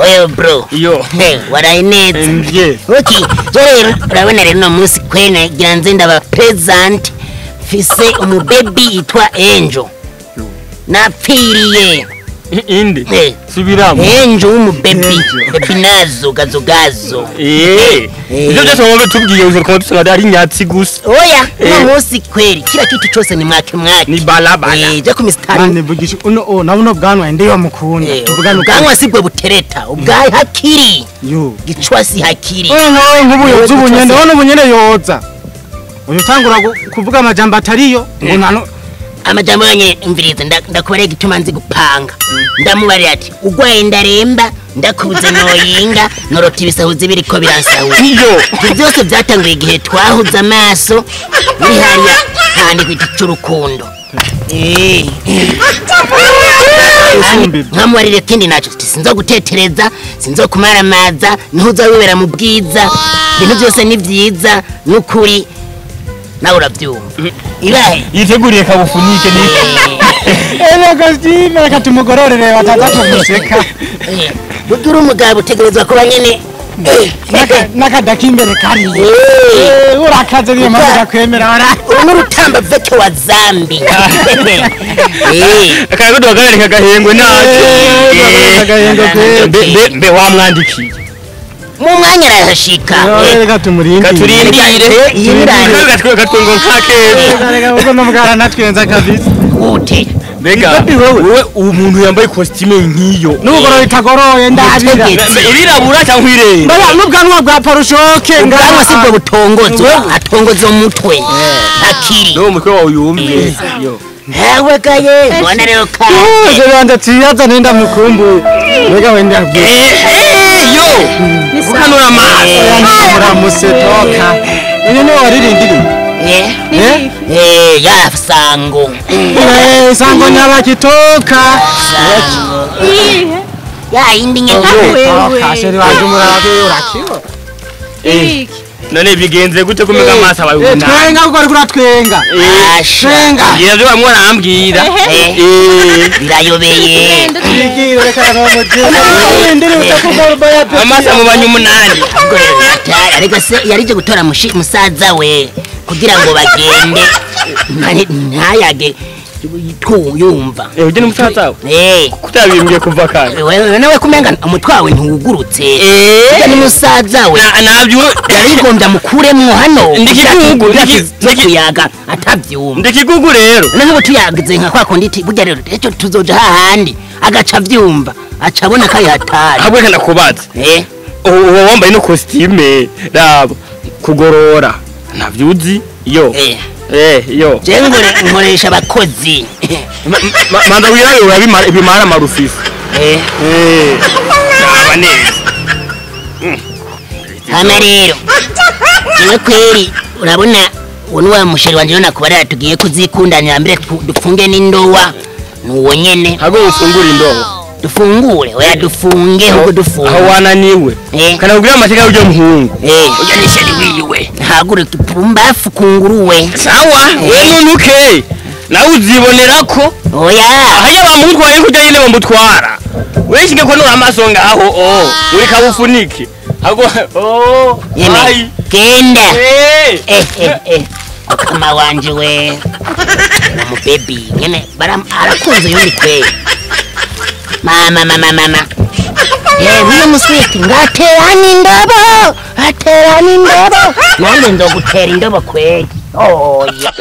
Oyo bro. Yo. Waraineza. Nje. Okay, rero urabona rero no munsi kwene ngiranze ndaba present fise umubebi yitwa Angel. Napfiriye. Inde. Subiramo. Angel umubebi. Bebi nazo gazo. Ibyo byose wowe tubwiye uzo ko tusanga ari nyatsi gusa. Oya, no munsi kweri kila kitu cyose ni mwake. Ni balabala. Je ku mistari. Nane bugisha uno nabuno bwanwa ndiyo mukunda. Ubwanwa sibwo butereta. Ubwaye hakiri. Yo. Gicwasi hakiri. Nawe nk'ubuyobozi ubunyende wono ubunyene yoza. Uyu tangura kuvuga amajambo atariyo ngo nano amajambo yanye imviriza ndakubarega gituma nzi gupanga. Ndamubari ati ugwaye ndaremba ndakubuze noyinga norota ibisahuzi biriko biransahuza. Iyo byose byatanguye igihe twahuza amaso muri hariya handi kwita cy'urukundo. Nkamubarire kindi naco sinzo gutetereza sinzo kumaramaza niho uzabibera mu bwiza ibintu byose ni byiza n'ukuri nawe urabyumva. Irahe yiteguriye kabufunike ni Gazina katumugororere bataza kumuseka. Buduru umugabo utegerezwa kuba nyene nakadaki imbere kari urakaze niyo mpamvu kwemera wara n'urutamba veke wa Zambi. akago dogareka kagahengwe naco be wamwandikiye mu mwanya arahashika. reka tumurinde katurindire yiranye katwengo kakeze reka uko nomugara natwenza kabisa ute bega wewe umuntu yambaye costume nkiyo n'ubugoro bitagoroye ndabira irirabura cyangwa irenge baba n'ubwanwa bwa parushoke ubwanwa sibwo butongozo atongozo umutwe akiri no mutwe wawe yumye yo hewe gaye mbona rero ka rwanda tiyaza nenda mukumbu rega wenda yo ukanura amaso yandura musetoka nyine waririndiri ya sango sango nyaba kitoka ya indi nyene kasheri wajumura urakiwa none bigenze gute kumega amaso abaye twenga uko ari kuratwenga ashenga ngira byo bamwe arambwira birayobeye reka no ndiri utakugarba ya amaso mubanye umunani ariko se yarije gutora musaza we kugira ngo bagende ntayage yumva uje n'umusaza kutabimbye kuva kandi wewe nawe kumenga umutwawe ntuwugurutse uje ni musaza we nabyo yarigombye mukuremwo hano ndikigugu kuyaga atavyumva ndikigugu rero none tuyagize nka kwa kundi burya rero ejo tuzoja hahandi agaca vyumva acabona kari hatari habwe kana kubaza uwo wambaye no costume rabo kugorora navyuzi yo yo jengo nkoresha abakozi manza wirayo bimara marufisi aba neza hama rero jewe kweri urabona uwo wa musheri wanje nakubara tugiye kuzikundanira mbere dufunge n'indowa nuwo nyene hago ufungura indowa dufungure oya dufunge huko dufunge aho wananiwe kana kugira amateka y'ujo muhungu uja nisheri wiwe ntagure kipumbafu kunguruwe sawa we nunuke nawe uzibonerako oya haya bamutwaye kujya nyine bamutwara weshinge ko nura amaso ngaho uri kabufunike hago yeme genda kama wanje we mu baby nyene arakunze yoni kwe mama huyo muswiti ngaterani indobo nanjye ndogutera indobo kweli oya